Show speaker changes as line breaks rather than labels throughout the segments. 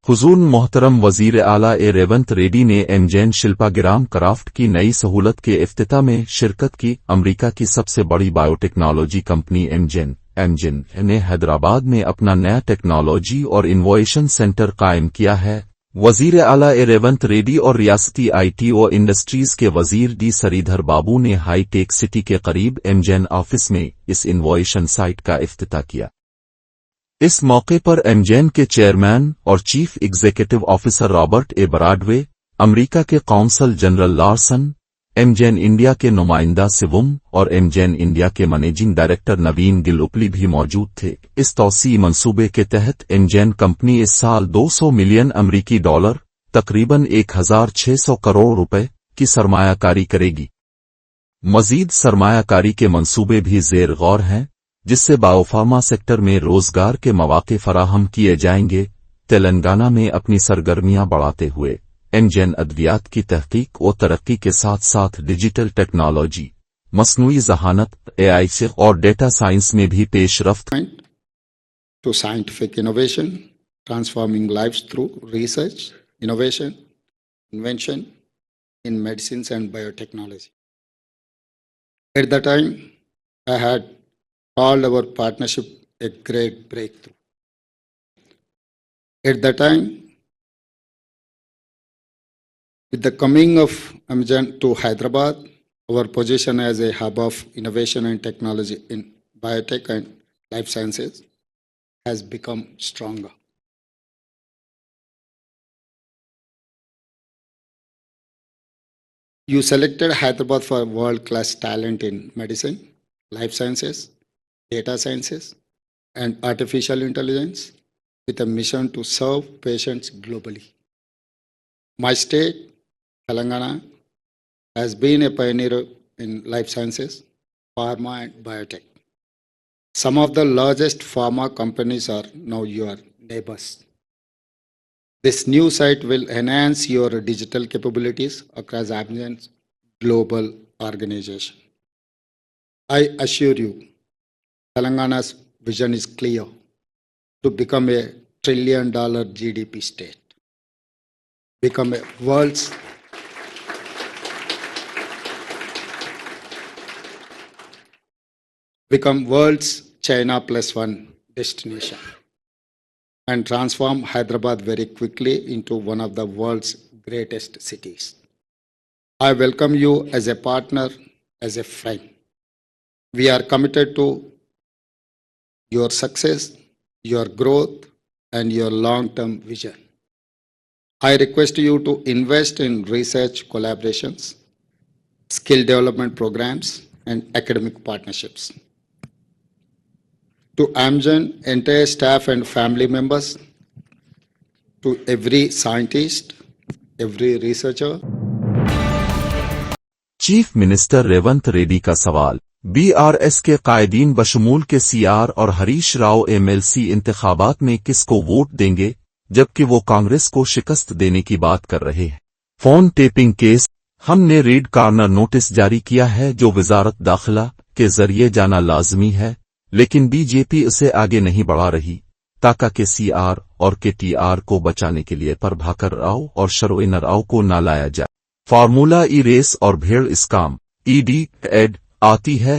फुजूल मोहतरम वजीर आला रेवंत रेड्डी ने एमजेन शिल्पाग्राम क्राफ्ट की नई सहूलत के इफ्तिताह में शिरकत की। अमरीका की सबसे बड़ी बायोटेक्नोलॉजी कंपनी एमजेन ने हैदराबाद में अपना नया टेक्नोलॉजी और इनोवेशन सेंटर कायम किया है। वजीर आला रेवंत रेड्डी और रियासती आईटी और इंडस्ट्रीज के वजीर डी श्रीधर बाबू ने हाई टेक सिटी के करीब एमजेन ऑफिस में इस इनोवेशन साइट का इफ्तिताह किया। इस मौके पर एमजेन के चेयरमैन और chief executive officer Robert A Bradway, अमरीका के consul general Larson, Amgen India के नुमाइंदा सिवुम और एमजेन इंडिया के मैनेजिंग डायरेक्टर नवीन गिलोपली भी मौजूद थे। इस तौसी मंसूबे के तहत एमजेन कंपनी इस साल 200 मिलियन अमरीकी डॉलर तकरीबन 1600 करोड़ रुपए की सरमायाकारी करेगी। मजीद सरमायाकारी के मंसूबे भी ज़ेर गौर हैं, जिससे बायोफार्मा सेक्टर में रोजगार के मौके फराहम किए जाएंगे। तेलंगाना में अपनी सरगर्मियां बढ़ाते हुए एमजेन अद्वियात की तहकीक और तरक्की के साथ साथ डिजिटल टेक्नोलॉजी, मसनूई ज़हानत, एआई और डेटा साइंस में भी पेशरफ्त
to scientific innovation, transforming lives through research, innovation, invention in medicines and biotechnology. At the time, I had called our partnership a great breakthrough. At the time, with the coming of Amgen to Hyderabad, our position as a hub of innovation and technology in biotech and life sciences has become stronger. You selected Hyderabad for world-class talent in medicine, life sciences, data sciences, and artificial intelligence with a mission to serve patients globally. My state, Telangana, has been a pioneer in life sciences, pharma, and biotech. Some of the largest pharma companies are now your neighbors. This new site will enhance your digital capabilities across Amgen's global organization. I assure you, Telangana's vision is clear to become a $1 trillion GDP state, become a world's China +1 destination, and transform Hyderabad very quickly into one of the world's greatest cities. I welcome you as a partner, as a friend. We are committed to your success, your growth, and your long-term vision. I request you to invest in research collaborations, skill development programs, and academic partnerships. To Amgen, entire staff and family members, to every scientist, every researcher.
Chief minister Revanth Reddy का सवाल। BRS के कायदीन बशमूल के CR और Harish Rao MLC इंतखाबात में किसको vote देंगे, जबकि वो कांग्रेस को शिकस्त देने की बात कर रहे हैं। Phone tapping case. हमने रीड कॉर्नर नोटिस जारी किया है जो वजारत दाखिला के जरिए जाना लाजमी है, लेकिन बीजेपी उसे आगे नहीं बढ़ा रही। ताका के सीआर और के टीआर को बचाने के लिए प्रभाकर राव और शरोइन राव को न लाया जाए। फार्मूला ई रेस और भेड़ इस्काम। ईडी एड आती है,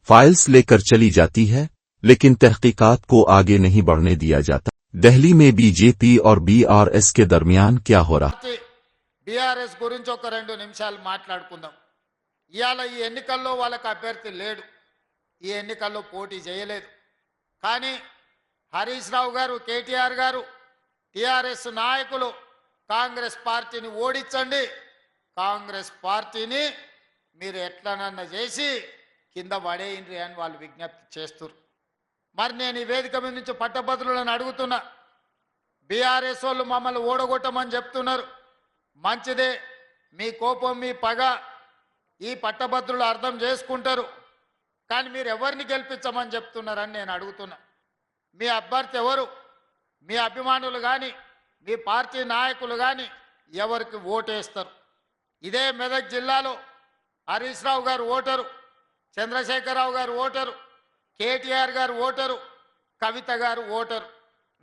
फाइल्स लेकर चली जाती है, लेकिन तहकीकात को आगे नहीं बढ़ने दिया जाता। दिल्ली में बीजेपी और बीआरएस के दरमियान क्या हो रहा?
बीआरएस గురించి ఒక 2 నిమిషాలు మాట్లాడుకుందాం। ఇయాల ఈ ఎన్నికల్లో వాళ్ళకి అభ్యర్థి లేడు, ఈ ఎన్నికల్లో పోటీ చేయలేదు. కానీ హరీష్ రావు గారు, కేటీఆర్ గారు, టిఆర్ఎస్ నాయకులు కాంగ్రెస్ పార్టీని ఓడించండి, కాంగ్రెస్ పార్టీని మీరు ఎట్లనన్నా చేసి కింద పడేయండి అని వాళ్ళు విజ్ఞప్తి చేస్తారు. మరి నేను ఈ వేదిక మీద నుంచి పట్టభద్రులను అడుగుతున్నా, బీఆర్ఎస్ వాళ్ళు మమ్మల్ని ఓడగొట్టమని చెప్తున్నారు. మంచిదే, మీ కోపం మీ పగ ఈ పట్టభద్రులు అర్థం చేసుకుంటారు. కానీ మీరు ఎవరిని గెలిపించమని చెప్తున్నారని నేను అడుగుతున్నా. మీ అభ్యర్థి ఎవరు? మీ అభిమానులు కానీ మీ పార్టీ నాయకులు కానీ ఎవరికి ఓటేస్తారు? ఇదే మెదక్ జిల్లాలో హరీష్ రావు గారు ఓటరు, చంద్రశేఖరరావు గారు ఓటరు, కేటీఆర్ గారు ఓటరు, కవిత గారు ఓటరు.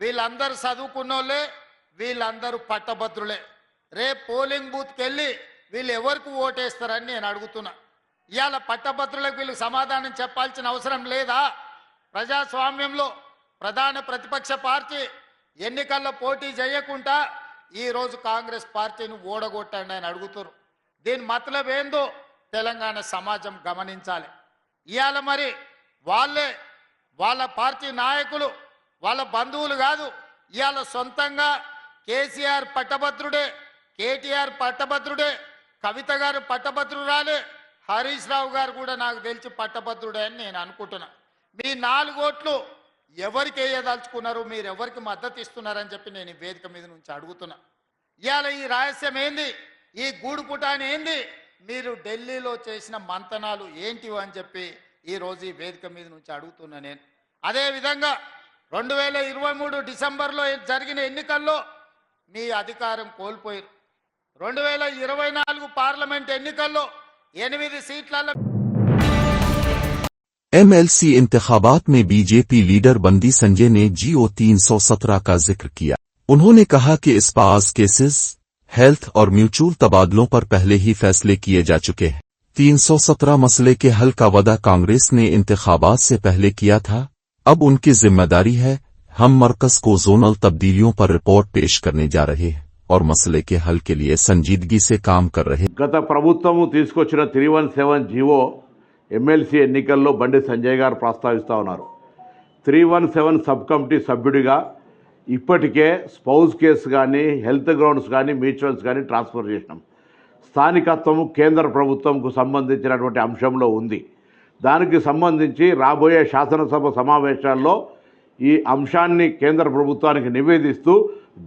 వీళ్ళందరూ చదువుకున్నోళ్ళే, వీళ్ళందరూ పట్టభద్రులే. రేపు పోలింగ్ బూత్కి వెళ్ళి వీళ్ళు ఎవరికి ఓటేస్తారని నేను అడుగుతున్నా. ఇవాళ పట్టభద్రులకు వీళ్ళు సమాధానం చెప్పాల్సిన అవసరం లేదా? ప్రజాస్వామ్యంలో ప్రధాన ప్రతిపక్ష పార్టీ ఎన్నికల్లో పోటీ చేయకుండా ఈరోజు కాంగ్రెస్ పార్టీని ఓడగొట్టండి అని అడుగుతున్నారు. దీని మతలబ్ ఏందో తెలంగాణ సమాజం గమనించాలి. ఇవాళ మరి వాళ్ళ పార్టీ నాయకులు వాళ్ళ బంధువులు కాదు, ఇవాళ సొంతంగా కేసీఆర్ పట్టభద్రుడే, కేటీఆర్ పట్టభద్రుడే, కవిత గారు పట్టభద్రురాలే, హరీష్ రావు గారు కూడా నాకు తెలిసి పట్టభద్రుడే అని నేను అనుకుంటున్నా. మీ 4 ఓట్లు ఎవరికి వేయదలుచుకున్నారు, మీరు ఎవరికి మద్దతు ఇస్తున్నారని చెప్పి నేను ఈ వేదిక మీద నుంచి అడుగుతున్నా. ఇవాళ ఈ రహస్యం ఏంది, ఈ గూడుపుటాని ఏంది, మీరు ఢిల్లీలో చేసిన మంతనాలు ఏంటివి అని చెప్పి ఈరోజు ఈ వేదిక మీద నుంచి అడుగుతున్నా నేను. అదేవిధంగా 2023 డిసెంబర్లో జరిగిన ఎన్నికల్లో మీ అధికారం కోల్పోయారు. 2024 పార్లమెంట్ ఎన్నికల్లో 8 సీట్లలో
MLC इंतखाबात में बीजेपी लीडर बंदी संजय ने GO 317 का जिक्र किया। उन्होंने कहा कि इस पास केसेस, हेल्थ और म्यूचुअल तबादलों पर पहले ही फैसले किए जा चुके हैं। 317 मसले के हल का वादा कांग्रेस ने इंतखाबात से पहले किया था। अब उनकी जिम्मेदारी है, हम मरकज को जोनल तब्दीलियों पर रिपोर्ट पेश करने जा रहे हैं और मसले के हल के लिए संजीदगी से काम कर रहे हैं।
గత ప్రభుత్వము తీసుకొచ్చిన 317 జీవో ఎమ్మెల్సీ ఎన్నికల్లో బండి సంజయ్ గారు ప్రస్తావిస్తూ ఉన్నారు. 317 సబ్ కమిటీ సభ్యుడిగా ఇప్పటికే స్పౌజ్ కేసు కానీ, హెల్త్ గ్రౌండ్స్ కానీ, మ్యూచువల్స్ కానీ ట్రాన్స్ఫర్ చేసినాం. స్థానికత్వము కేంద్ర ప్రభుత్వంకు సంబంధించినటువంటి అంశంలో ఉంది. దానికి సంబంధించి రాబోయే శాసనసభ సమావేశాల్లో ఈ అంశాన్ని కేంద్ర ప్రభుత్వానికి నివేదిస్తూ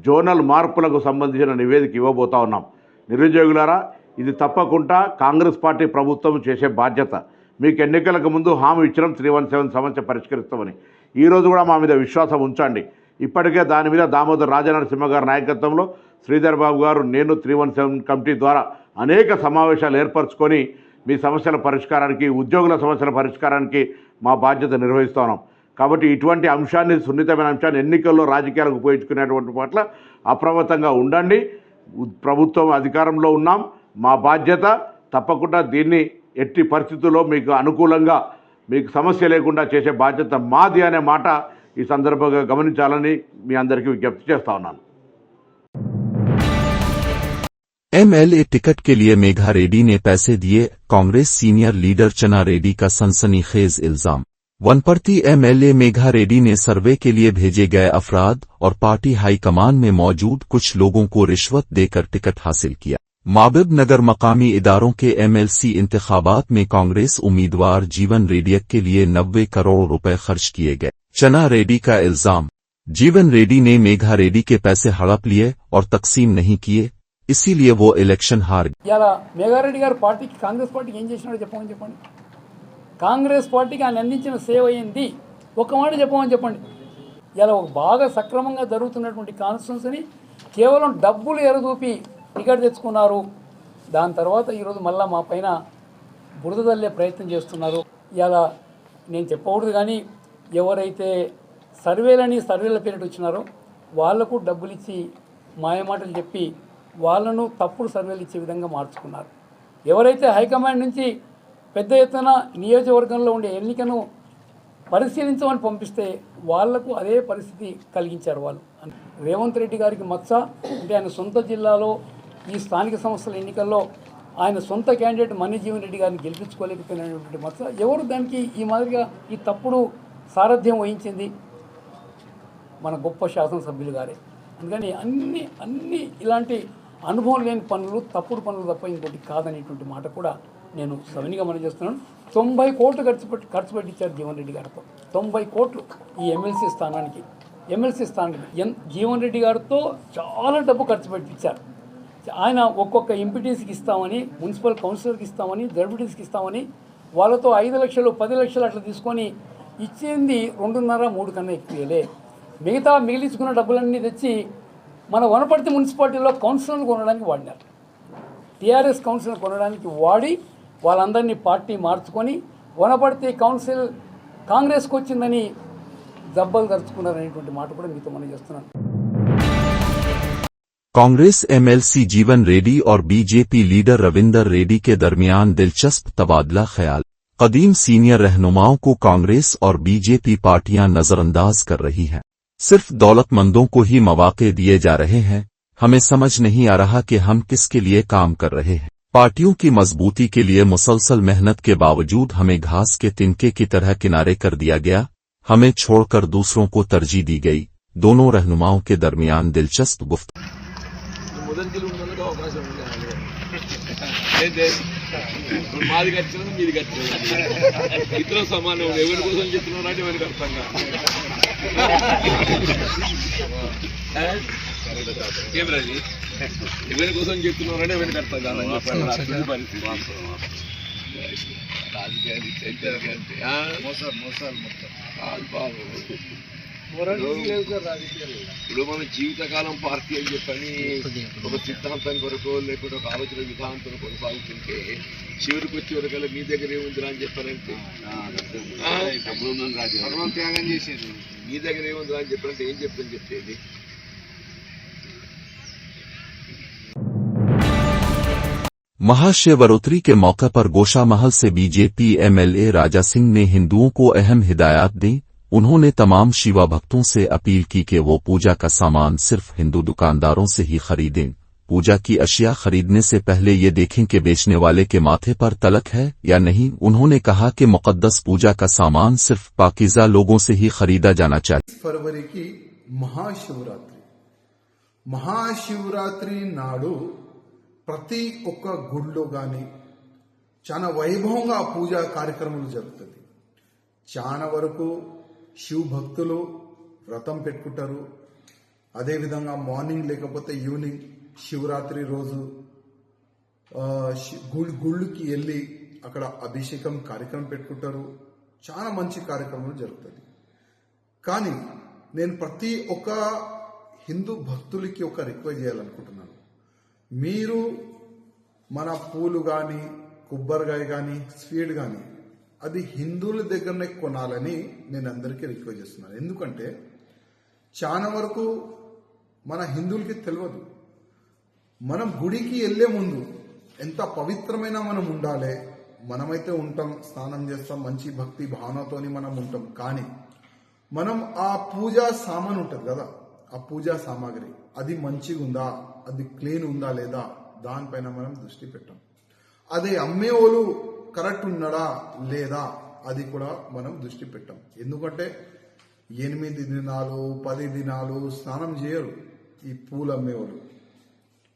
జోనల్ మార్పులకు సంబంధించిన నివేదిక ఇవ్వబోతా ఉన్నాం. నిరుద్యోగులారా, ఇది తప్పకుండా కాంగ్రెస్ పార్టీ ప్రభుత్వం చేసే బాధ్యత. మీకు ఎన్నికలకు ముందు హామీ ఇచ్చినాం 317 సమస్య పరిష్కరిస్తామని. ఈరోజు కూడా మా మీద విశ్వాసం ఉంచండి. ఇప్పటికే దాని మీద దామోదర్ రాజనరసింహ గారి నాయకత్వంలో శ్రీధర్ బాబు గారు, నేను 317 కమిటీ ద్వారా అనేక సమావేశాలు ఏర్పరచుకొని మీ సమస్యల పరిష్కారానికి, ఉద్యోగుల సమస్యల పరిష్కారానికి మా బాధ్యత నిర్వహిస్తూ ఉన్నాం. కాబట్టి ఇటువంటి అంశాన్ని, సున్నితమైన అంశాన్ని ఎన్నికల్లో రాజకీయాలకు ఉపయోగించుకునేటువంటి పట్ల అప్రమత్తంగా ఉండండి. ప్రభుత్వం అధికారంలో ఉన్నాం, మా బాధ్యత తప్పకుండా దీన్ని ఎట్టి పరిస్థితుల్లో మీకు అనుకూలంగా, మీకు సమస్య లేకుండా చేసే బాధ్యత మాది అనే మాట ఈ సందర్భంగా గమనించాలని మీ అందరికీ విజ్ఞప్తి చేస్తా ఉన్నాను.
MLA टिकट के लिए मेघा रेड्डी ने पैसे दिए, कांग्रेस सीनियर लीडर चना रेड्डी का सनसनीखेज इल्जाम। वनपर्ती MLA मेघा रेड्डी ने सर्वे के लिए भेजे गए अफराद और पार्टी हाईकमान में मौजूद कुछ लोगों को रिश्वत देकर टिकट हासिल किया। माबिब नगर मकामी इदारों के MLC इंतखाबात में कांग्रेस उम्मीदवार जीवन रेड्डी के लिए 90 करोड़ रुपए खर्च किए गए। चना रेड्डी का इल्जाम, जीवन रेड्डी ने मेघा रेड्डी के पैसे हड़प लिए और तकसीम नहीं किए, इसीलिए वो इलेक्शन हार गए।
ఇలా మేఘారెడ్డి గారు పార్టీకి, కాంగ్రెస్ పార్టీకి ఏం చేసినాడో చెప్పమని చెప్పండి. కాంగ్రెస్ పార్టీకి ఆయన అందించిన సేవ ఏంది ఒక మాట చెప్పమని చెప్పండి. ఇలా ఒక బాగా సక్రమంగా జరుగుతున్నటువంటి కాన్స్టిట్యున్సీని కేవలం డబ్బులు ఎరదూపి టికెట్ తెచ్చుకున్నారు. దాని తర్వాత ఈరోజు మళ్ళీ మా పైన బురద తల్లే ప్రయత్నం చేస్తున్నారు. ఇలా నేను చెప్పకూడదు, కానీ ఎవరైతే సర్వేల పేరిట వచ్చినారో వాళ్లకు డబ్బులు ఇచ్చి మాయమాటలు చెప్పి వాళ్ళను తప్పుడు సర్వేలు ఇచ్చే విధంగా మార్చుకున్నారు. ఎవరైతే హైకమాండ్ నుంచి పెద్ద ఎత్తున నియోజకవర్గంలో ఉండే ఎన్నికను పరిశీలించమని పంపిస్తే వాళ్లకు అదే పరిస్థితి కలిగించారు వాళ్ళు. రేవంత్ రెడ్డి గారికి మచ్చ అంటే ఆయన సొంత జిల్లాలో ఈ స్థానిక సంస్థల ఎన్నికల్లో ఆయన సొంత క్యాండిడేట్ మన్యజీవన్ రెడ్డి గారిని గెలిపించుకోలేకపోయినటువంటి మచ్చ. ఎవరు దానికి ఈ మాదిరిగా ఈ తప్పుడు సారథ్యం వహించింది? మన గొప్ప శాసనసభ్యులు గారే. అందుకని అన్ని ఇలాంటి అనుభవం లేని పనులు, తప్పుడు పనులు తప్ప ఇంకోటి కాదనేటువంటి మాట కూడా నేను సవినిగా మనం చేస్తున్నాను. 90 కోట్లు ఖర్చు పెట్టించారు జీవన్ రెడ్డి గారితో. 90 కోట్లు ఈ ఎమ్మెల్సీ స్థానానికి జీవన్ రెడ్డి గారితో చాలా డబ్బు ఖర్చు పెట్టించారు. ఆయన ఒక్కొక్క ఎంపీటీసీకి ఇస్తామని, మున్సిపల్ కౌన్సిలర్కి ఇస్తామని, జడ్పీటీసీకి ఇస్తామని వాళ్ళతో 5 లక్షలు 10 లక్షలు అట్లా తీసుకొని ఇచ్చింది 2.5-3 కన్నా ఎక్కువలే. మిగతా మిగిలించుకున్న డబ్బులన్నీ తెచ్చి మన వనపర్తి మున్సిపాలిటీలో కౌన్సిలర్లు కొనడానికి వాడినారు. టీఆర్ఎస్ కౌన్సిలర్ కొనడానికి వాడి వాళ్ళందరినీ పార్టీ మార్చుకొని వనపర్తి కౌన్సిల్ కాంగ్రెస్కి వచ్చిందని జబ్బలు దరుచుకున్నారనేటువంటి మాట కూడా మీతో మనం చేస్తున్నాను.
कांग्रेस एमएलसी जीवन रेड्डी और बीजेपी लीडर रविंदर रेड्डी के दरमियान दिलचस्प तबादला ख्याल। कदीम सीनियर रहनुमाओं को कांग्रेस और बीजेपी पार्टियां नजरअंदाज कर रही हैं। सिर्फ दौलतमंदों को ही मौके दिए जा रहे हैं। हमें समझ नहीं आ रहा कि हम किसके लिए काम कर रहे हैं। पार्टियों की मजबूती के लिए मुसलसल मेहनत के बावजूद हमें घास के तिनके की तरह किनारे कर दिया गया। हमें छोड़कर दूसरों को तरजीह दी गई। दोनों रहनुमाओं के दरमियान दिलचस्प गुफ्तगू।
మాది కట్టిన మీది కట్టిన ఇతర సమానం ఎవరి కోసం చెప్తున్నారంటే ఎవరికి అర్థం కాదు ఎవరి కోసం చెప్తున్నారంటే ఎవరికి అర్థం కాదని చెప్పండి పరిస్థితి ఇప్పుడు మన జీవితకాలం పార్టీ అని చెప్పని ఒక సిద్ధాంతం కొరకు లేకుంటే ఒక ఆలోచన విధానంతో కొనసాగుతుంటే చివరికి వచ్చే వరకల్లా మీ దగ్గర ఏముందిరా అని చెప్పారంటే త్యాగం చేసేది మీ దగ్గర ఏముందిరా అని చెప్పారంటే ఏం చెప్తాను చెప్పేది.
महाशिवरात्रि के मौके पर गोशा महल से बीजेपी एमएलए राजा सिंह ने हिंदुओं को अहम हिदायत दी। उन्होंने तमाम शिवा भक्तों से अपील की कि वो पूजा का सामान सिर्फ हिंदू दुकानदारों से ही खरीदें। पूजा की अशिया खरीदने से पहले ये देखें कि बेचने वाले के माथे पर तलक है या नहीं। उन्होंने कहा कि मुकद्दस पूजा का सामान सिर्फ पाकीज़ा लोगों से ही खरीदा जाना चाहिए।
फरवरी की महाशिवरात्रि नाडु ప్రతి ఒక్క గుడిలో కానీ చాలా వైభవంగా పూజా కార్యక్రమాలు జరుగుతుంది. చాలా వరకు శివ భక్తులు వ్రతం పెట్టుకుంటారు. అదేవిధంగా మార్నింగ్ లేకపోతే ఈవినింగ్ శివరాత్రి రోజు గుళ్ళకి వెళ్ళి అక్కడ అభిషేకం కార్యక్రమం పెట్టుకుంటారు. చాలా మంచి కార్యక్రమాలు జరుగుతుంది. కానీ నేను ప్రతి ఒక్క హిందూ భక్తులకి ఒక రిక్వెస్ట్ చేయాలనుకుంటున్నాను. మీరు మన పూలు కానీ కొబ్బరికాయ కానీ స్వీట్ కానీ అది హిందువుల దగ్గరనే కొనాలని నేను అందరికీ రిక్వెస్ట్ చేస్తున్నాను. ఎందుకంటే చాలా వరకు మన హిందువులకి తెలియదు. మనం గుడికి వెళ్లే ముందు ఎంత పవిత్రమైన మనం ఉండాలి. మనమైతే ఉంటాం, స్నానం చేస్తాం, మంచి భక్తి భావనతోని మనం ఉంటాం. కానీ మనం ఆ పూజా సామాన్ ఉంటుంది కదా, ఆ పూజా సామాగ్రి అది మంచిగా ఉందా, అది క్లీన్ ఉందా లేదా, దానిపైన మనం దృష్టి పెట్టాం. అదే అమ్మేవాళ్ళు కరెక్ట్ ఉన్నాడా లేదా అది కూడా మనం దృష్టి పెట్టాం. ఎందుకంటే 8 దినాలు 10 దినాలు స్నానం చేయరు ఈ పూలు అమ్మేవాళ్ళు,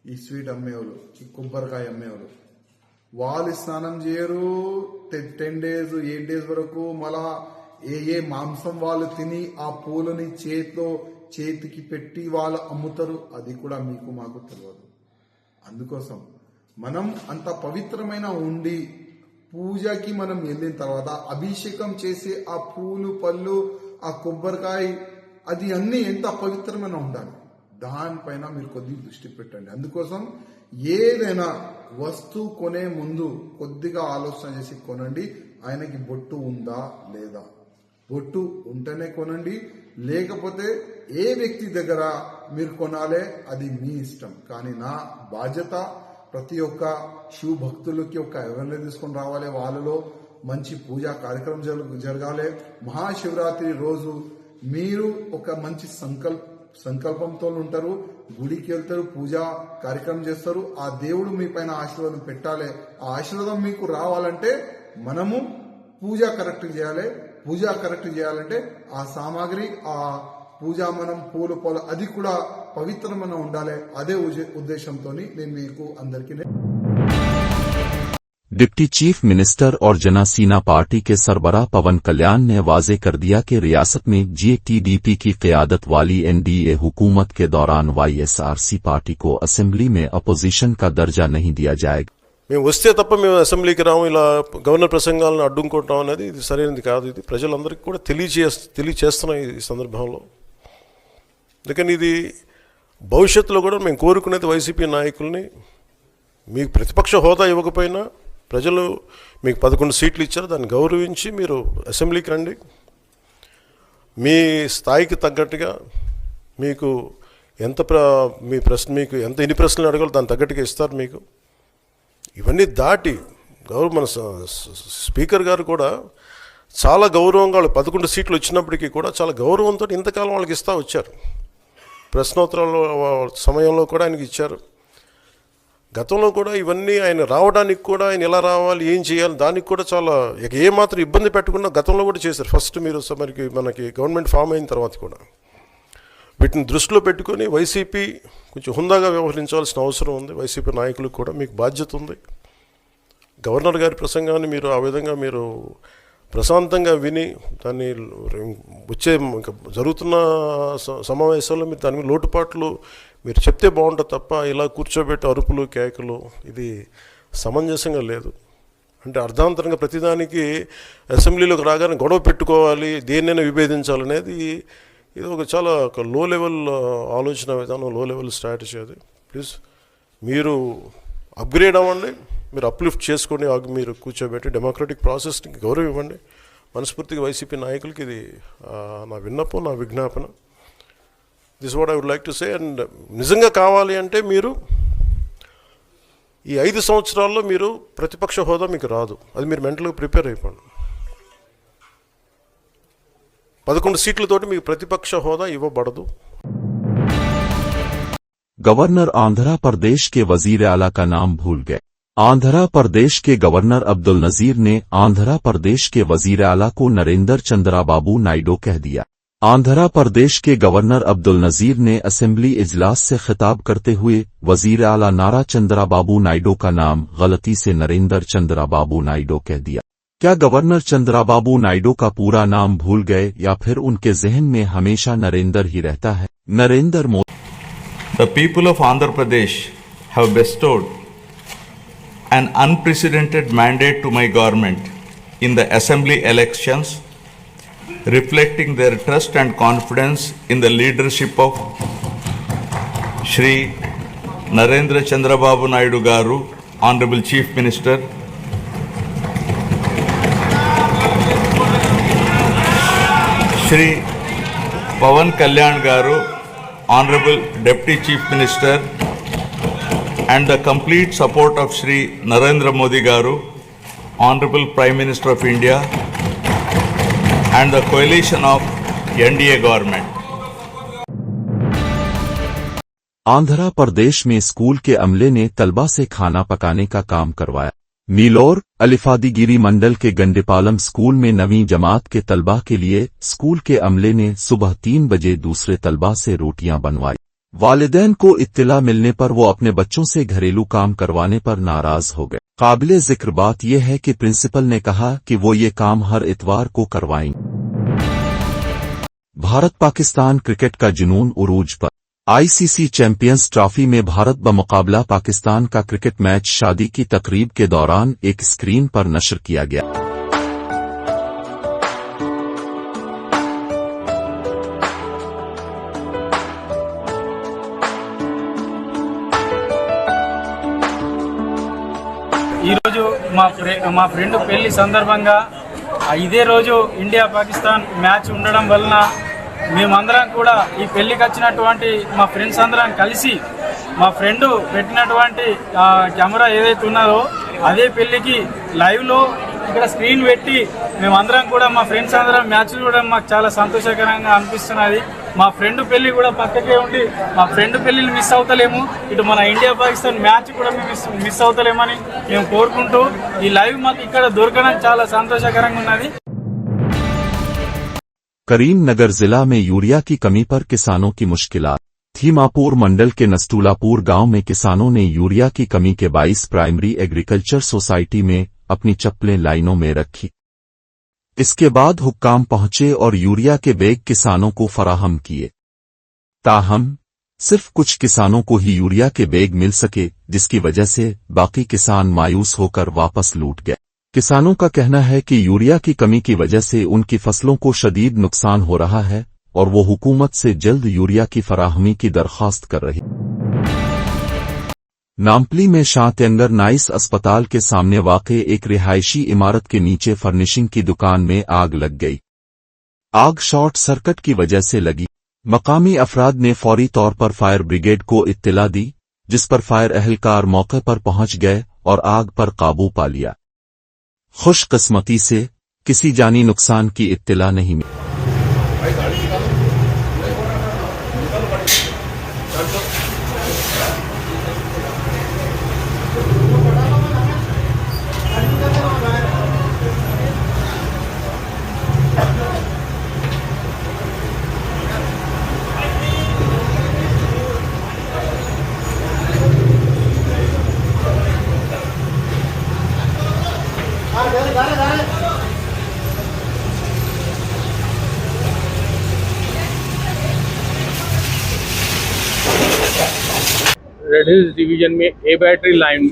ఈ స్వీట్ అమ్మేవాళ్ళు, ఈ కొబ్బరికాయ అమ్మేవాళ్ళు. వాళ్ళు స్నానం చేయరు 10 days 8 days వరకు. మళ్ళా ఏ మాంసం వాళ్ళు తిని ఆ పూలని చేతికి పెట్టి వాళ్ళు అమ్ముతారు. అది కూడా మీకు మాకు తెలియదు. అందుకోసం మనం అంత పవిత్రమైన ఉండి పూజకి మనం వెళ్ళిన తర్వాత అభిషేకం చేసి ఆ పూలు పళ్ళు ఆ కొబ్బరికాయ అది అన్ని ఎంత పవిత్రమైన ఉండాలి, దానిపైన మీరు కొద్దిగా దృష్టి పెట్టండి. అందుకోసం ఏదైనా వస్తువు కొనే ముందు కొద్దిగా ఆలోచన చేసి కొనండి. ఆయనకి బొట్టు ఉందా లేదా, బొట్టు ఉంటేనే కొనండి. లేకపోతే ఏ వ్యక్తి దగ్గర మీరు కొనాలే అది మీ ఇష్టం. కానీ నా బాధ్యత ప్రతి ఒక్క శివ భక్తులకి ఒక అవేర్నెస్ తీసుకొని రావాలి. వాళ్ళలో మంచి పూజా కార్యక్రమం జరగాలి. మహాశివరాత్రి రోజు మీరు ఒక మంచి సంకల్పంతో ఉంటారు, గుడికి వెళ్తారు, పూజా కార్యక్రమం చేస్తారు. ఆ దేవుడు మీ పైన ఆశీర్వాదం పెట్టాలి. ఆ ఆశీర్వాదం మీకు రావాలంటే మనము పూజ కరెక్ట్ చేయాలి. పూజ కరెక్ట్ చేయాలంటే ఆ సామాగ్రి, ఆ పూజా మనం పూలు పొల అది కూడా పవిత్రమైన ఉండాలి. అదే ఉద్దేశంతో నేను మీకు అందరికీ
डिप्टी चीफ मिनिस्टर और जनासीना पार्टी के सरबराह पवन कल्याण ने वाजे कर दिया कि रियासत में जेटीडीपी की क़यादत वाली एनडीए हुकूमत के दौरान वाईएसआरसी पार्टी को असेंबली में अपोजिशन का दर्जा नहीं दिया जाएगा.
మేము వస్తే తప్ప మేము అసెంబ్లీకి రాము, ఇలా గవర్నర్ ప్రసంగాలను అడ్డుకుంటాం అనేది ఇది సరైనది కాదు. ఇది ప్రజలందరికీ కూడా తెలియచేస్తున్నాం ఈ సందర్భంలో. అందుకని ఇది భవిష్యత్తులో కూడా మేము కోరుకునేది వైసీపీ నాయకుల్ని, మీకు ప్రతిపక్ష హోదా ఇవ్వకపోయినా ప్రజలు మీకు 11 సీట్లు ఇచ్చారు, దాన్ని గౌరవించి మీరు అసెంబ్లీకి రండి. మీ స్థాయికి తగ్గట్టుగా మీకు మీ ప్రశ్న మీకు ఎన్ని ప్రశ్నలు అడగాలో దాని తగ్గట్టుగా ఇస్తారు మీకు. ఇవన్నీ దాటి మన స్పీకర్ గారు కూడా చాలా గౌరవంగా 11 సీట్లు వచ్చినప్పటికీ కూడా చాలా గౌరవంతో ఇంతకాలం వాళ్ళకి ఇస్తూ వచ్చారు. ప్రశ్నోత్తరాల సమయంలో కూడా ఆయనకి ఇచ్చారు. గతంలో కూడా ఇవన్నీ ఆయన రావడానికి కూడా ఆయన ఎలా రావాలి, ఏం చేయాలి, దానికి కూడా చాలా ఏమాత్రం ఇబ్బంది పెట్టకుండా గతంలో కూడా చేశారు. ఫస్ట్ మీరు మనకి గవర్నమెంట్ ఫామ్ అయిన తర్వాత కూడా వీటిని దృష్టిలో పెట్టుకొని వైసీపీ కొంచెం హుందాగా వ్యవహరించాల్సిన అవసరం ఉంది. వైసీపీ నాయకులకు కూడా మీకు బాధ్యత ఉంది. గవర్నర్ గారి ప్రసంగాన్ని మీరు ఆ విధంగా మీరు ప్రశాంతంగా విని దాన్ని వచ్చే జరుగుతున్న సమావేశాల్లో మీరు దాని లోటుపాట్లు మీరు చెప్తే బాగుంటుంది తప్ప ఇలా కూర్చోబెట్టి అరుపులు కేకలు ఇది సమంజసంగా లేదు. అంటే అర్ధాంతరంగా ప్రతిదానికి అసెంబ్లీలోకి రాగానే గొడవ పెట్టుకోవాలి, దేన్నైనా విభేదించాలనేది ఇది చాలా లో లెవెల్ ఆలోచన విధానం, లో లెవెల్ స్ట్రాటజీ. అది ప్లీజ్ మీరు అప్గ్రేడ్ అవ్వండి, మీరు అప్లిఫ్ట్ చేసుకోండి, మీరు కూర్చోబెట్టి డెమోక్రటిక్ ప్రాసెస్కి గౌరవం ఇవ్వండి. మనస్ఫూర్తిగా వైసీపీ నాయకులకి ఇది నా విన్నపం, నా విజ్ఞాపన. This what I would like to say. And నిజంగా కావాలి అంటే మీరు ఈ 5 సంవత్సరాల్లో మీరు ప్రతిపక్ష హోదా మీకు రాదు. అది మీరు మెంటల్గా ప్రిపేర్ అయిపోండి. 11 సీట్లతోటి మీకు ప్రతిపక్ష హోదా ఇవ్వబడదు.
गवर्नर आंध्र प्रदेश के वजीर आला का नाम भूल गए। आंध्र प्रदेश के गवर्नर अब्दुल नजीर ने आंध्र प्रदेश के वजीर आला को नरेंद्र चंद्राबाबू नायडू कह दिया। आंध्र प्रदेश के गवर्नर अब्दुल नजीर ने असेंबली इजलास से खिताब करते हुए वजीर आला नारा चंद्राबाबू नायडू का नाम गलती से नरेंद्र चंद्राबाबू नायडू कह दिया। क्या गवर्नर चंद्राबाबू नायडू का पूरा नाम भूल गए या फिर उनके जहन में हमेशा नरेंद्र ही रहता है? Narendra Modi.
The people of Andhra Pradesh have bestowed an unprecedented mandate to my government in the assembly elections, reflecting their trust and confidence in the leadership of Shri Narendra Chandrababu Naidu Garu, Honorable Chief Minister, Shri Pawan Kalyan Garu, Honorable Deputy Chief Minister, and the complete support of Shri Narendra Modi Garu, Honorable Prime Minister of India, and the coalition of NDA government.
Andhra Pradesh में school के अमले ने तलबा से खाना पकाने का काम करवाया। नीलोर अलिफादीगिरी मंडल के गंडेपालम स्कूल में 9वीं जमात के तलबा के लिए स्कूल के अमले ने सुबह 3 बजे दूसरे तलबा से रोटियां बनवाई। वालिदैन को इत्तिला मिलने पर वो अपने बच्चों से घरेलू काम करवाने पर नाराज हो गए। काबिले जिक्र बात यह है कि प्रिंसिपल ने कहा कि वो ये काम हर इतवार को करवाएंगे। भारत पाकिस्तान क्रिकेट का जुनून उरूज पर। आईसीसी चैंपियंस ट्रॉफी में भारत बमुकाबला पाकिस्तान का क्रिकेट मैच शादी की तकरीब के दौरान एक स्क्रीन पर नशर किया गया।
మా ఫ్రెండ్ పెళ్లి సందర్భంగా ఇదే రోజు ఇండియా పాకిస్తాన్ మ్యాచ్ ఉండడం వలన మేమందరం కూడా ఈ పెళ్లికి వచ్చినటువంటి మా ఫ్రెండ్స్ అందరం కలిసి మా ఫ్రెండ్ పెట్టినటువంటి కెమెరా ఏదైతే ఉన్నదో అదే పెళ్లికి లైవ్లో ఇక్కడ స్క్రీన్ పెట్టి మేమందరం కూడా మా ఫ్రెండ్స్ అందరం మ్యాచ్ చూడడం మాకు చాలా సంతోషకరంగా అనిపిస్తున్నది. మా ఫ్రెండ్ పెళ్లి కూడా పక్కకే ఉండి మా ఫ్రెండ్ పెళ్లిని మిస్ అవుతలేము, ఇటు మన ఇండియా పాకిస్తాన్ మ్యాచ్ కూడా మిస్ అవుతలేమని మేము కోరుకుంటూ ఈ లైవ్ మాకు ఇక్కడ దొరకడం చాలా సంతోషకరంగా ఉన్నది.
करीमनगर जिला में यूरिया की कमी पर किसानों की मुश्किलात। थीमापुर मंडल के नस्तूलापुर गांव में किसानों ने यूरिया की कमी के बाइस प्राइमरी एग्रीकल्चर सोसाइटी में अपनी चप्पलें लाइनों में रखी। इसके बाद हुक्काम पहुंचे और यूरिया के बैग किसानों को फराहम किए। ताहम सिर्फ कुछ किसानों को ही यूरिया के बैग मिल सके, जिसकी वजह से बाकी किसान मायूस होकर वापस लौट गए। किसानों का कहना है कि यूरिया की कमी की वजह से उनकी फसलों को शदीद नुकसान हो रहा है और वो हुकूमत से जल्द यूरिया की फराहमी की दरख्वास्त कर रही। नामपली में शांत्यंगर नाइस अस्पताल के सामने वाक़े एक रिहायशी इमारत के नीचे फर्निशिंग की दुकान में आग लग गई। आग शॉर्ट सर्किट की वजह से लगी। मकामी अफराद ने फौरी तौर पर फायर ब्रिगेड को इत्तला दी, जिस पर फायर एहलकार मौके पर पहुंच गए और आग पर काबू पा लिया। खुशकिस्मती से किसी जानी नुकसान की इत्तला नहीं मिली।
रेड हिल्स डिवीजन में ए बैटरी लाइन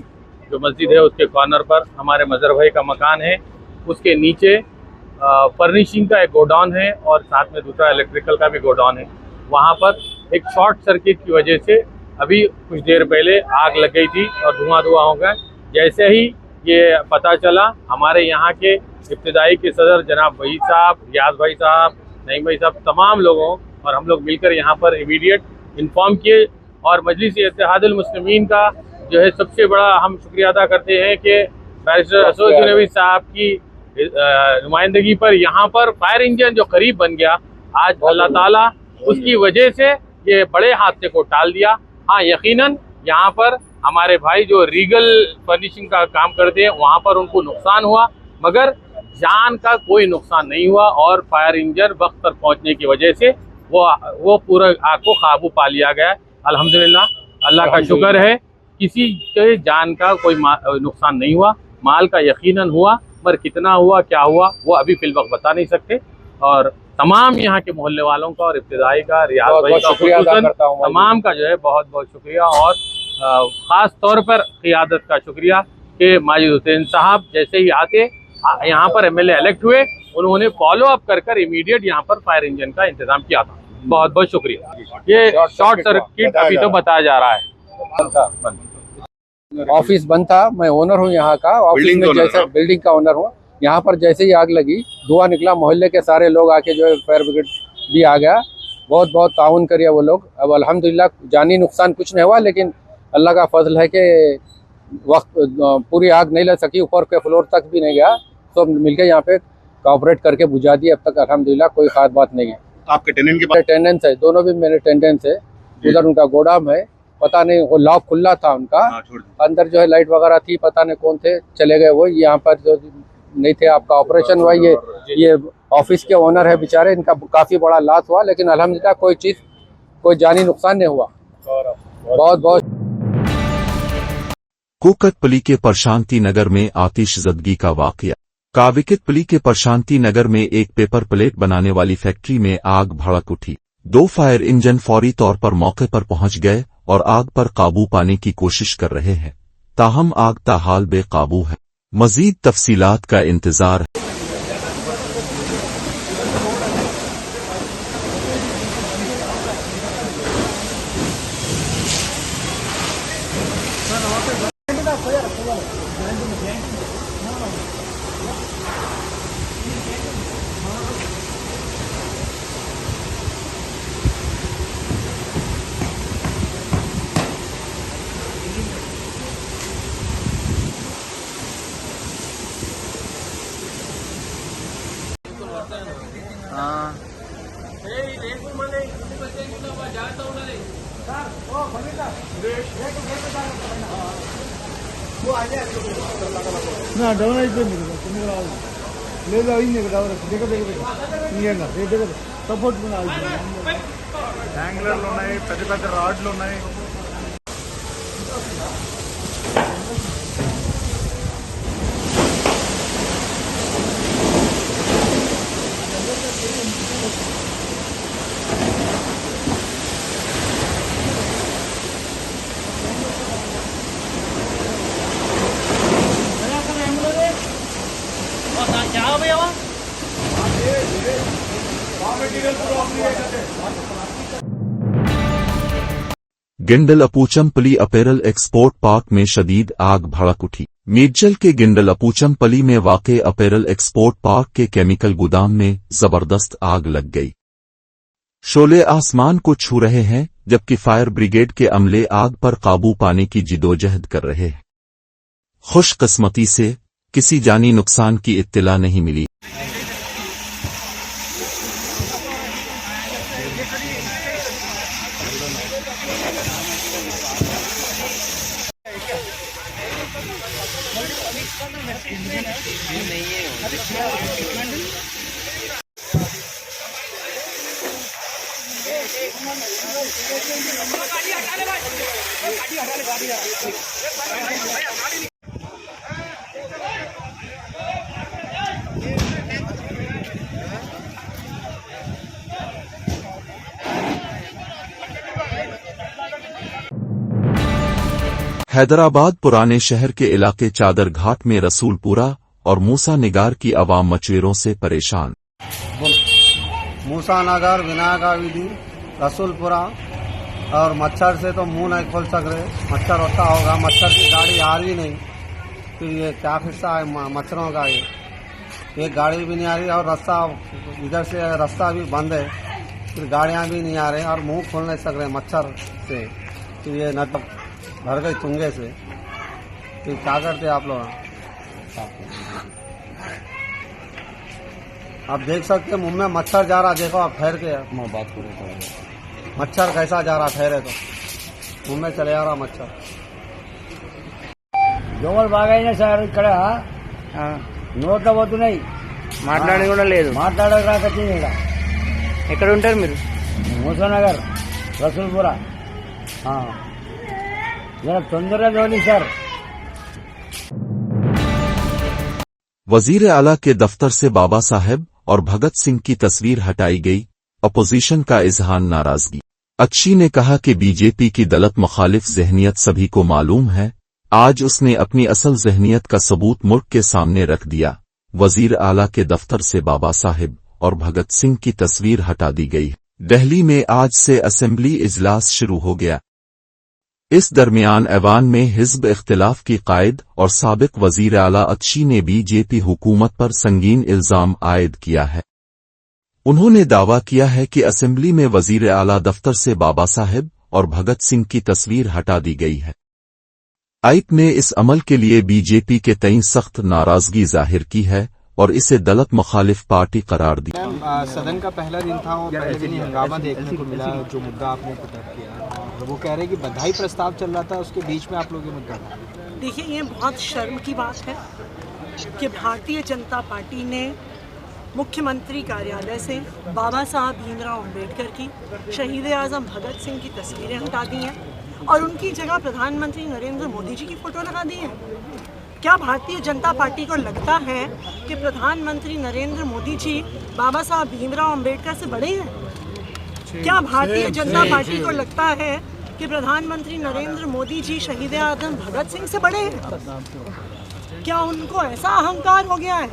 जो मस्जिद है उसके कॉर्नर पर हमारे मजहर भाई का मकान है। उसके नीचे फर्निशिंग का एक गोडाउन है और साथ में दूसरा इलेक्ट्रिकल का भी गोडाउन है। वहाँ पर एक शॉर्ट सर्किट की वजह से अभी कुछ देर पहले आग लग गई थी और धुआं हो गया। जैसे ही ये पता चला, हमारे यहाँ के इब्तिदाई के सदर जनाब वही साहब, रियाज भाई साहब, नईम भाई साहब, तमाम लोगों और हम लोग मिलकर यहाँ पर इमीडिएट इन्फॉर्म किए और मजलिस इत्तेहादुल मुस्लिमीन का जो है सबसे बड़ा हम शुक्रिया अदा करते हैं कि बैरिस्टर असद जुनेवी साहब की नुमाइंदगी पर यहाँ पर फायर इंजन जो करीब बन गया, आज अल्लाह ताला उसकी वजह से ये बड़े हादसे को टाल दिया। हाँ, यकीनन यहाँ पर हमारे भाई जो रीगल फर्निशिंग का काम करते हैं वहाँ पर उनको नुकसान हुआ, मगर जान का कोई नुकसान नहीं हुआ और फायर इंजन वक्त पर पहुँचने की वजह से वो पूरा आग को काबू पा लिया गया। अल्हम्दुलिल्लाह, अल्लाह का शुक्र है, किसी के जान का कोई नुकसान नहीं हुआ। माल का यकीनन हुआ, पर कितना हुआ क्या हुआ वो अभी फिल वक्त बता नहीं सकते। और तमाम यहाँ के मोहल्ले वालों का और इब्तिदाई का, रियाज भाई का, तमाम का जो है बहुत बहुत शुक्रिया और ख़ास तौर पर क़ियादत का शुक्रिया कि माजिद हुसैन साहब जैसे ही आते यहाँ पर एमएलए इलेक्ट हुए, उन्होंने फॉलो अप कर इमीडिएट यहाँ पर फायर इंजन का इंतजाम किया था। बहुत बहुत शुक्रिया। ये शॉर्ट सर्किट अभी तो बताया जा रहा है।
ऑफिस बंद था, मैं ओनर हूँ यहाँ का। ऑफिस में जैसे बिल्डिंग का ओनर हूँ, यहाँ पर जैसे ही आग लगी, धुआं निकला, मोहल्ले के सारे लोग आके जो है फायर ब्रिगेड भी आ गया, बहुत बहुत ताउन करिए वो लोग। अब अल्हम्दुलिल्लाह जानी नुकसान कुछ नहीं हुआ, लेकिन अल्लाह का फजल है कि वक्त पूरी आग नहीं लग सकी, ऊपर के फ्लोर तक भी नहीं गया। सब मिलकर यहाँ पे कोऑपरेट करके बुझा दिए। अब तक अल्हम्दुलिल्लाह कोई खास बात नहीं है।
आपके टेनेंट के पास
टेनेंस है, दोनों भी मेरे टेनेंस है। उधर उनका गोदाम है, पता नहीं वो लॉक खुला था उनका, अंदर जो है लाइट वगैरह थी, पता नहीं कौन थे, चले गए वो। यहाँ पर जो नहीं थे, आपका ऑपरेशन हुआ। ये ऑफिस के ओनर है बेचारे, इनका काफी बड़ा लॉस हुआ, लेकिन अल्हम्दुलिल्लाह कोई जानी नुकसान नहीं हुआ। बहुत बहुत।
कोकटपली के प्रशांति नगर में आतिशज़दगी का वाकया। काविकटपली के प्रशांति नगर में एक पेपर प्लेट बनाने वाली फैक्ट्री में आग भड़क उठी। 2 फायर इंजन फौरी तौर पर मौके पर पहुंच गए और आग पर काबू पाने की कोशिश कर रहे हैं, ताहम आग ताहाल बेकाबू है। मजीद तफसीलात का इंतजार है।
యాంగులర్లు ఉన్నాయి, పెద్ద పెద్ద రాడ్లు ఉన్నాయి.
गिंडल-अपूचमपली अपैरल एक्सपोर्ट पार्क में शदीद आग भड़क उठी। मीरजल के गिंडल-अपूचमपली में वाक़े अपैरल एक्सपोर्ट पार्क के केमिकल गोदाम में जबरदस्त आग लग गई। शोले आसमान को छू रहे हैं, जबकि फायर ब्रिगेड के अमले आग पर काबू पाने की जिदोजहद कर रहे हैं। खुशकिस्मती से किसी जानी नुकसान की इत्तला नहीं मिली। हैदराबाद पुराने शहर के इलाके चादर घाट में रसूलपुरा और मूसा निगार की आवाम मचवेरों से परेशान।
मूसा नगर, विनायका विधि, रसूलपुरा और मच्छर से तो मुंह नहीं खोल सक रहे। मच्छर होता होगा, मच्छर की गाड़ी आ रही नहीं। फिर ये क्या किस्सा है मच्छरों का? ये गाड़ी भी नहीं आ रही और रास्ता इधर से रास्ता भी बंद है, फिर गाड़ियां भी नहीं आ रही और मुंह खोल नहीं सक रहे मच्छर से। फिर ये नटक भर गई चुंगे से। फिर क्या करते आप लोग? आप देख सकते हैं मुंह में मच्छर जा रहा, देखो आप ठहर के बात करो। मच्छर कैसा जा रहा, ठहरे तो मुंह में चले जा रहा मच्छर।
దోమలు బాగా సార్ ఇక్కడ నోట్లో పోతున్నాయి, మాట్లాడి కూడా లేదు, మాట్లాడక రాకొచ్చింది. ఇక్కడ ఎక్కడ ఉంటారు మీరు? మూసానగర్, రసూల్పురా. जरा तंदुरा जोनी सर।
वजीर आला के दफ्तर से बाबा साहेब और भगत सिंह की तस्वीर हटाई गई, अपोजिशन का इजहार नाराजगी। अक्षी ने कहा कि बीजेपी की दलित मुखालिफ जहनियत सभी को मालूम है, आज उसने अपनी असल जहनियत का सबूत मुल्क के सामने रख दिया। वजीर आला के दफ्तर से बाबा साहेब और भगत सिंह की तस्वीर हटा दी गई। दिल्ली में आज से असेंबली इजलास शुरू हो गया। इस दरमियान ऐवान में हिज़्ब इख्तिलाफ की कायद और साबिक वजीर आला अक्षी ने बीजेपी हुकूमत पर संगीन इल्जाम आयद किया है। उन्होंने दावा किया है कि असेंबली में वजीर आला दफ्तर से बाबा साहेब और भगत सिंह की तस्वीर हटा दी गई है। आईप ने इस अमल के लिए बीजेपी के तई सख्त नाराजगी जाहिर की है और इसे दलित मुखालिफ पार्टी करार दी।
सदन का पहला दिन था और पहले दिन हंगामा देखने को मिला। जो मुद्दा आपने पुटअप किया, वो कह रहे हैं कि बधाई प्रस्ताव चल रहा था, उसके बीच में आप लोग ये मुद्दा।
देखिए, ये बहुत शर्म की बात है कि भारतीय जनता पार्टी ने मुख्यमंत्री कार्यालय से बाबा साहब भीमराव अम्बेडकर की, शहीद आज़म भगत सिंह की तस्वीरें हटा दी हैं और उनकी जगह प्रधानमंत्री नरेंद्र मोदी जी की फोटो लगा दी है। क्या भारतीय जनता पार्टी को लगता है कि प्रधानमंत्री नरेंद्र मोदी जी बाबा साहब भीमराव अम्बेडकर से बड़े हैं? क्या भारतीय जनता पार्टी को लगता है कि प्रधानमंत्री नरेंद्र मोदी जी शहीद आज़म भगत सिंह से बड़े हैं? क्या उनको ऐसा अहंकार हो गया है?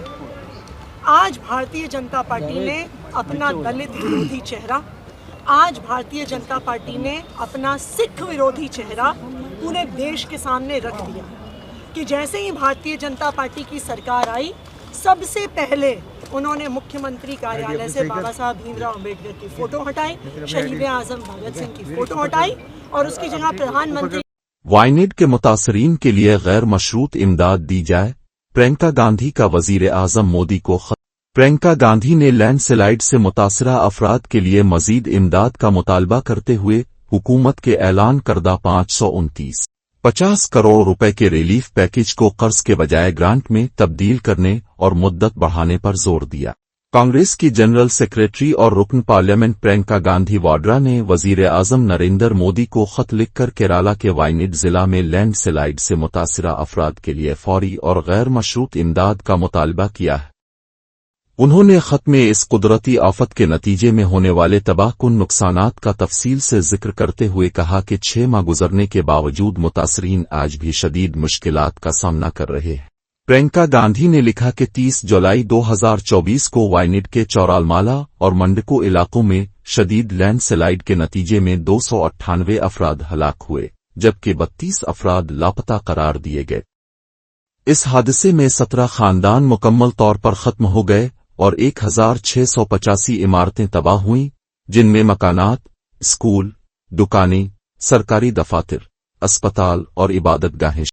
आज भारतीय जनता पार्टी ने अपना दलित विरोधी चेहरा, आज भारतीय जनता पार्टी ने अपना सिख विरोधी चेहरा पूरे देश के सामने रख दिया कि जैसे ही भारतीय जनता पार्टी की सरकार आई, सबसे पहले उन्होंने मुख्यमंत्री कार्यालय से बाबा साहब भीमराव अम्बेडकर की फोटो हटाई, शहीद आज़म भगत सिंह की फोटो हटाई और उसकी जगह प्रधानमंत्री।
वायनेड के मुतासरीन के लिए गैर मशरूत इमदाद दी जाए, प्रियंका गांधी का वजीर आज़म मोदी को खत। प्रियंका गांधी ने लैंडस्लाइड से मुतासरा अफराद के लिए मजीद इमदाद का मुतालबा करते हुए हुकूमत के ऐलान करदा 529.50 करोड़ रुपए के रिलीफ पैकेज को कर्ज के बजाय ग्रांट में तब्दील करने और मुद्दत बढ़ाने पर जोर दिया। कांग्रेस की जनरल सेक्रेटरी और रुकन पार्लियामेंट प्रियंका गांधी वाड्रा ने वजीर आज़म नरेंद्र मोदी को खत लिखकर केराला के वायनेड जिला में लैंडस्लाइड से मुतासरा अफराद के लिए फौरी और गैर मशरूत इमदाद का मुतालबा किया है। उन्होंने खत में इस कुदरती आफत के नतीजे में होने वाले तबाहकुन नुकसानात का तफसील से जिक्र करते हुए कहा कि 6 माह गुजरने के बावजूद मुतासरीन आज भी शदीद मुश्किलात का सामना कर रहे हैं। प्रियंका गांधी ने लिखा कि 30 जुलाई 2024 को वायनेड के चौरालमाला और मंडको इलाकों में शदीद लैंडस्लाइड के नतीजे में 298 अफराद हलाक हुए, जबकि 32 अफराद लापता करार दिए गए। इस हादसे में 17 खानदान मुकम्मल तौर पर खत्म हो गए और 1685 इमारतें तबाह हुईं, जिनमें मकानात, स्कूल, दुकानें, सरकारी दफातर, अस्पताल और इबादतगाहें